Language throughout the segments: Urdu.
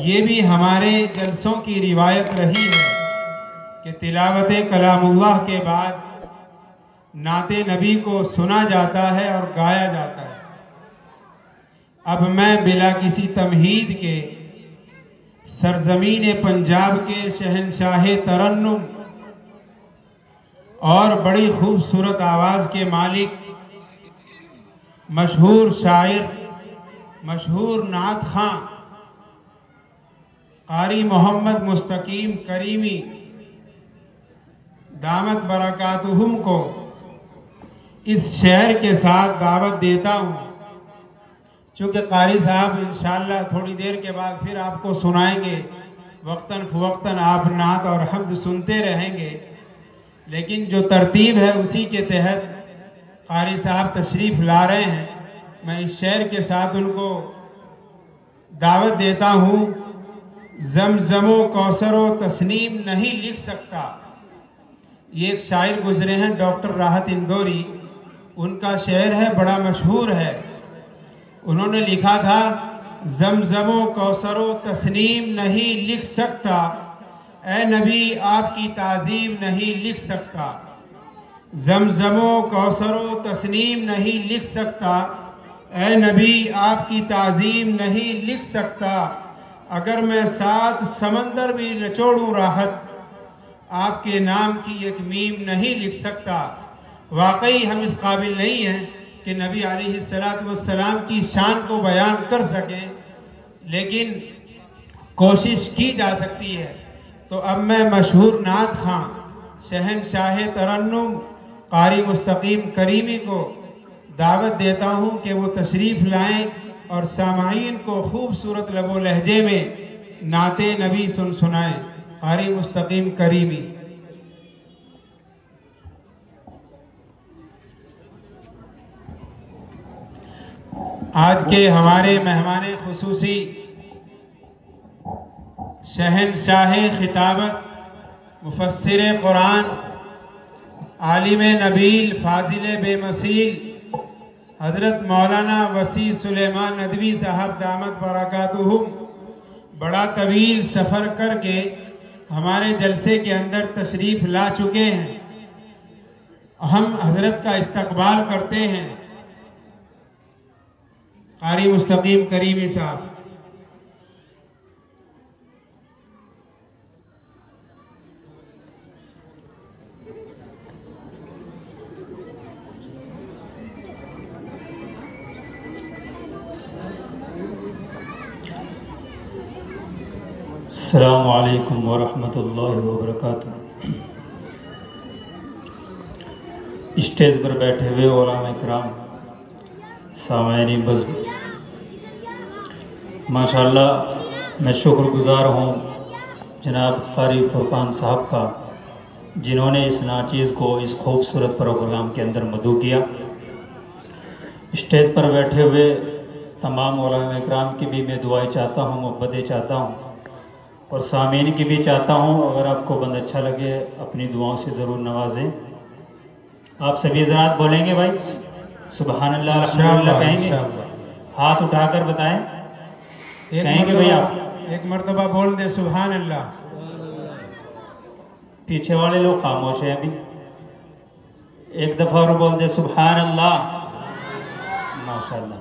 یہ بھی ہمارے جلسوں کی روایت رہی ہے کہ تلاوت کلام اللہ کے بعد نعت نبی کو سنا جاتا ہے اور گایا جاتا ہے۔ اب میں بلا کسی تمہید کے سرزمین پنجاب کے شہنشاہ ترنم اور بڑی خوبصورت آواز کے مالک، مشہور شاعر، مشہور نعت خواں قاری محمد مستقیم کریمی دامت برکاتہم کو اس شعر کے ساتھ دعوت دیتا ہوں، چونکہ قاری صاحب انشاءاللہ تھوڑی دیر کے بعد پھر آپ کو سنائیں گے، وقتاً فوقتاً آپ نعت اور حمد سنتے رہیں گے، لیکن جو ترتیب ہے اسی کے تحت قاری صاحب تشریف لا رہے ہیں۔ میں اس شعر کے ساتھ ان کو دعوت دیتا ہوں۔ زمزم و کوثر و تسنیم نہیں لکھ سکتا، یہ ایک شاعر گزرے ہیں ڈاکٹر راحت اندوری، ان کا شعر ہے، بڑا مشہور ہے۔ انہوں نے لکھا تھا، زمزم و کوثر و تسنیم نہیں لکھ سکتا، اے نبی آپ کی تعظیم نہیں لکھ سکتا۔ زمزم و کوثر و تسنیم نہیں لکھ سکتا، اے نبی آپ کی تعظیم نہیں لکھ سکتا۔ اگر میں 7 سمندر بھی نچوڑوں راحت، آپ کے نام کی ایک میم نہیں لکھ سکتا۔ واقعی ہم اس قابل نہیں ہیں کہ نبی علیہ السلام کی شان کو بیان کر سکیں، لیکن کوشش کی جا سکتی ہے۔ تو اب میں مشہور نعت خواں شہنشاہ ترنم قاری مستقیم کریمی کو دعوت دیتا ہوں کہ وہ تشریف لائیں اور سامعین کو خوبصورت لب و لہجے میں نعت نبی سنائیں۔ قاری مستقیم کریمی۔ آج کے ہمارے مہمان خصوصی شہنشاہ خطابت، مفسر قرآن، عالم نبیل، فاضل بے مثیل حضرت مولانا وسیع سلیمان ندوی صاحب دامت برکاتہم بڑا طویل سفر کر کے ہمارے جلسے کے اندر تشریف لا چکے ہیں۔ ہم حضرت کا استقبال کرتے ہیں۔ قاری مستقیم کریمی صاحب۔ السلام علیکم ورحمۃ اللہ وبرکاتہ۔ اسٹیج پر بیٹھے ہوئے علماء کرام، سامعین بزم، ماشاءاللہ میں شکر گزار ہوں جناب قاری فرقان صاحب کا، جنہوں نے اس ناچیز کو اس خوبصورت پروگرام کے اندر مدعو کیا۔ اسٹیج پر بیٹھے ہوئے تمام علماء کرام کی بھی میں دعائیں چاہتا ہوں، محبتیں چاہتا ہوں، اور سامعین کی بھی چاہتا ہوں۔ اگر آپ کو بند اچھا لگے اپنی دعاؤں سے ضرور نوازیں۔ آپ سبھی حضرات بولیں گے بھائی سبحان اللہ الحمدللہ کہیں گے؟ ہاتھ اٹھا کر بتائیں، کہیں گے بھئی آپ؟ ایک مرتبہ بول دے سبحان اللہ۔ پیچھے والے لوگ خاموش ہیں ابھی، ایک دفعہ اور بول دے سبحان اللہ۔ ماشاءاللہ۔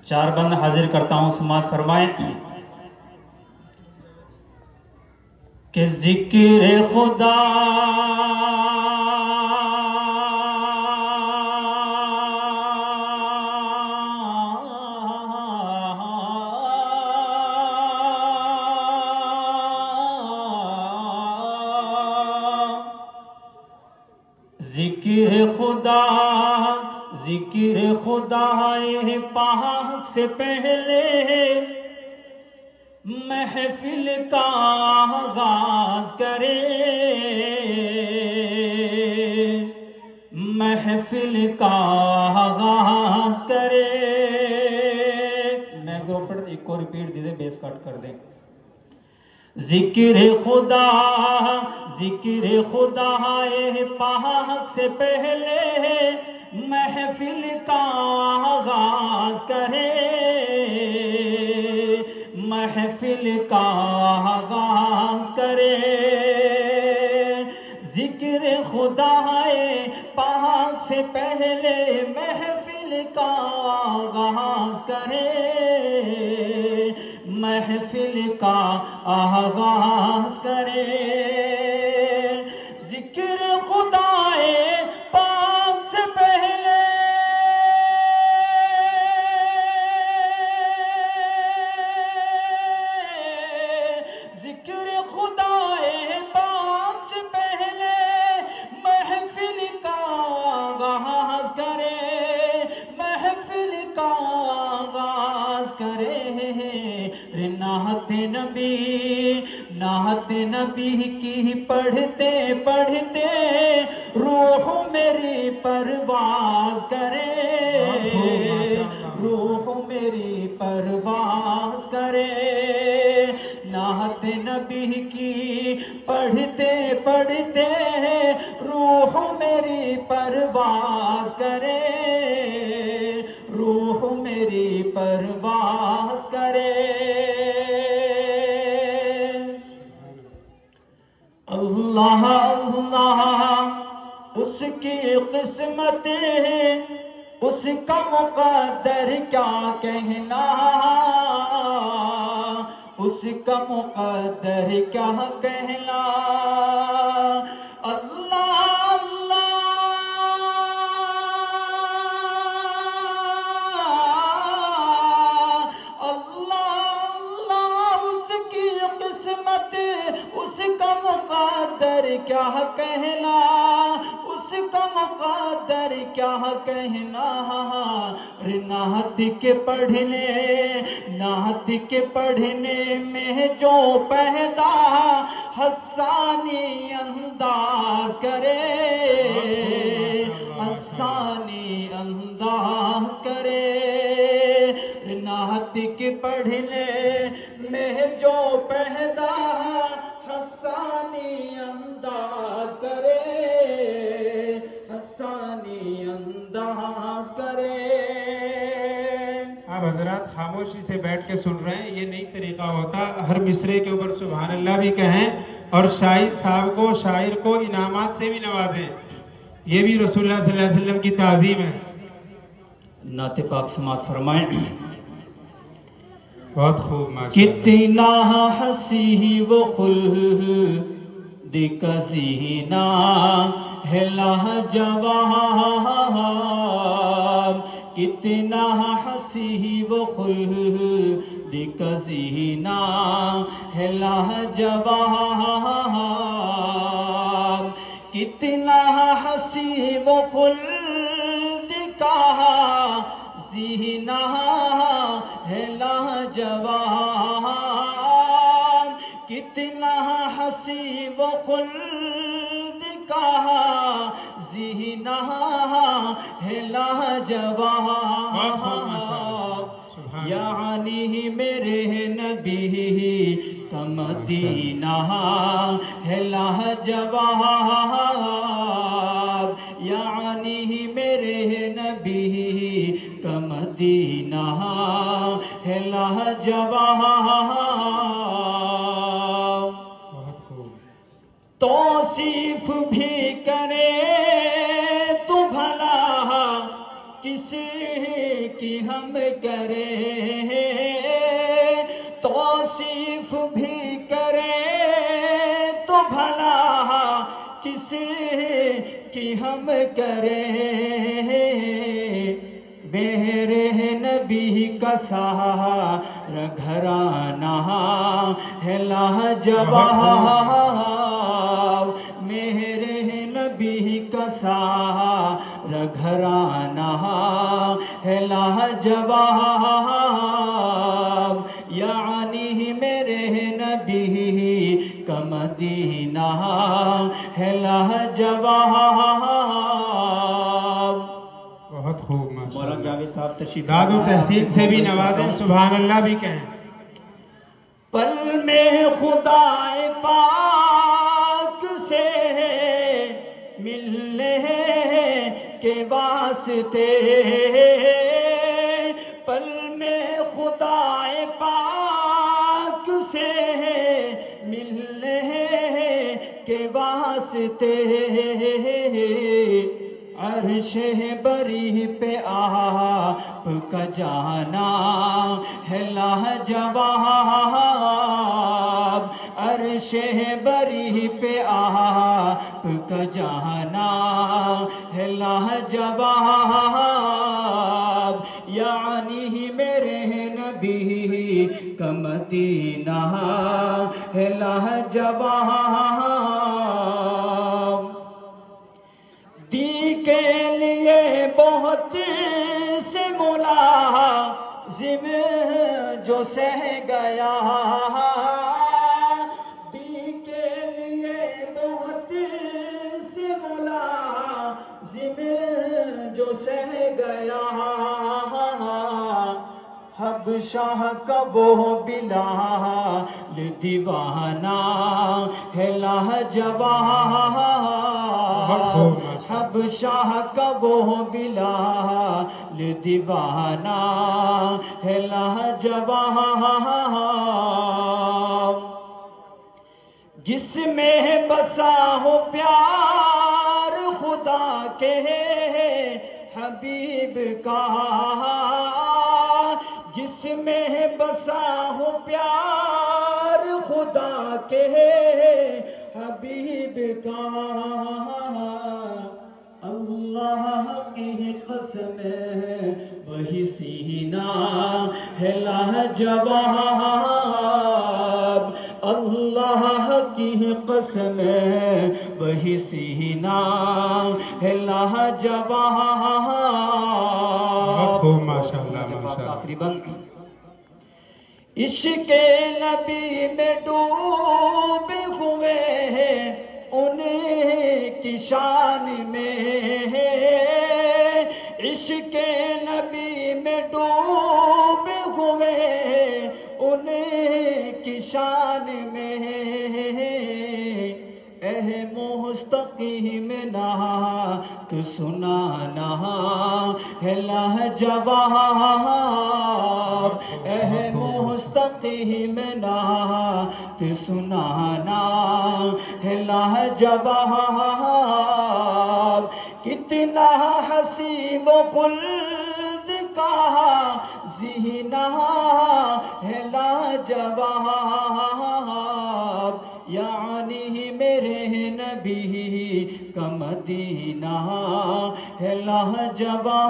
4 بند حاضر کرتا ہوں، سماعت فرمائیں کہ ذکر خدا ذکر خدا پاک سے پہلے محفل کا آغاز کرے، محفل کا آغاز کرے۔ میں ایک کو ریپیٹ دے دے، بیس کٹ کر دیں۔ ذکر خدا پاک سے پہلے محفل کا آغاز کرے، محفل کا آغاز کرے، ذکر خدائے پاک سے پہلے محفل کا آغاز کرے، محفل کا آغاز کرے، ذکر خدائے پاک سے پہلے ذکر خدائے پاک سے پہلے محفل کا آغاز کرے، محفل کا آغاز کرے، نعت نبی کی پڑھتے پڑھتے روح میری پرواز کرے، روح میری پرواز کرے، نعت نبی کی پڑھتے پڑھتے روح میری پرواز کرے، روح میری پرواز کرے، اللہ اللہ اس کی قسمت اس کا مقدر کیا کہنا، اس کا مقدر کیا کہنا، اللہ مقدر کیا کہنا، اس کا مقدر کیا کہنا، نعت کے پڑھنے میں جو پیدا حسانی انداز کرے، حسانی انداز کرے، نعت کے پڑھنے میں جو پیدا حسانی انداز کرے، حسانی انداز کرے۔ آپ حضرات خاموشی سے بیٹھ کے سن رہے ہیں، یہ نئی طریقہ ہوتا، ہر مصرے کے اوپر سبحان اللہ بھی کہیں اور شاعر صاحب کو، شاعر کو انعامات سے بھی نوازیں، یہ بھی رسول اللہ صلی اللہ علیہ وسلم کی تعظیم ہے۔ نعت پاک سماعت فرمائیں۔ بہت خوب، ماشاءاللہ۔ کتنا حسی و خلد کا زینہ ہے لاجواب، کتنا حسی و خلد کا زینہ ہے لاجواب، کتنا حسی و خلد کا زینہ ہے لاجواب، کتنا حسی و خلد کا زینہ ہے لاجواب، یعنی میرے نبی کا مدینہ ہے لاجواب، یعنی میرے نبی کا مدینہ ہے لاجواب۔ توصیف بھی کرے تو بھلا کسی کی ہم کرے، توصیف بھی کرے تو بھلا کسی کی ہم کرے، میرے نبی کا سارا گھرانہ ہے لاجواب، میرے نبی کا سارا گھرانہ ہے لاجواب، یعنی میرے نبی کا مدینہ ہے لاجواب۔ بہت خوب، مولانا جاوید صاحب تشریف داد و تحسین سے بھی نوازیں، سبحان اللہ بھی کہیں۔ پل میں خدا پاک سے ملنے کے واسطے، پل میں خدا پاک کے واسطے عرش بری پہ آپ کا جانا ہے لاجواب، عرش بری پہ آپ کا جانا ہے لاجواب، یعنی میرے نبی کا مدینہ ہے لاجواب۔ دی کے لیے بہت سے ملازم جو سہ گیا، دی کے لیے بہت سے ملازم جو سہ گیا، حبشہ کا وہ بلال دیوانہ ہے لاجواب، حبشہ کا وہ بلال دیوانہ ہے لاجواب، جس میں بسا ہو پیار خدا کے حبیب کا، جس میں بسا ہو پیار خدا کے حبیب کا، اللہ کی قسم وہی سینہ ہے لاجواب، اللہ کی قسم وہی سینہ ہے لاجواب۔ ماشاءاللہ ماشاءاللہ۔ تقریباً عشق نبی میں ڈوبے ہوئے ان کی شان میں، عشق نبی میں ڈوبے ہوئے ان کی شان میں، اے مستقیم نعت سنانا ہے لاجواب، اے مستقیم نعت سنانا ہے لاجواب، کتنا حسین و خلد کا زینہ ہے لاجواب، یعنی میرے نبی کا مدینہ ہے لاجواب۔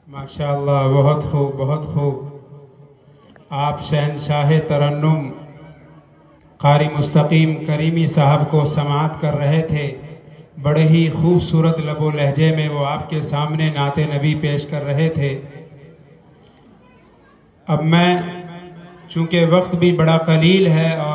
ماشاءاللہ، بہت خوب بہت خوب۔ آپ شہنشاہ ترنم قاری مستقیم کریمی صاحب کو سماعت کر رہے تھے، بڑے ہی خوبصورت لب و لہجے میں وہ آپ کے سامنے نعت نبی پیش کر رہے تھے۔ اب میں چونکہ وقت بھی بڑا قلیل ہے اور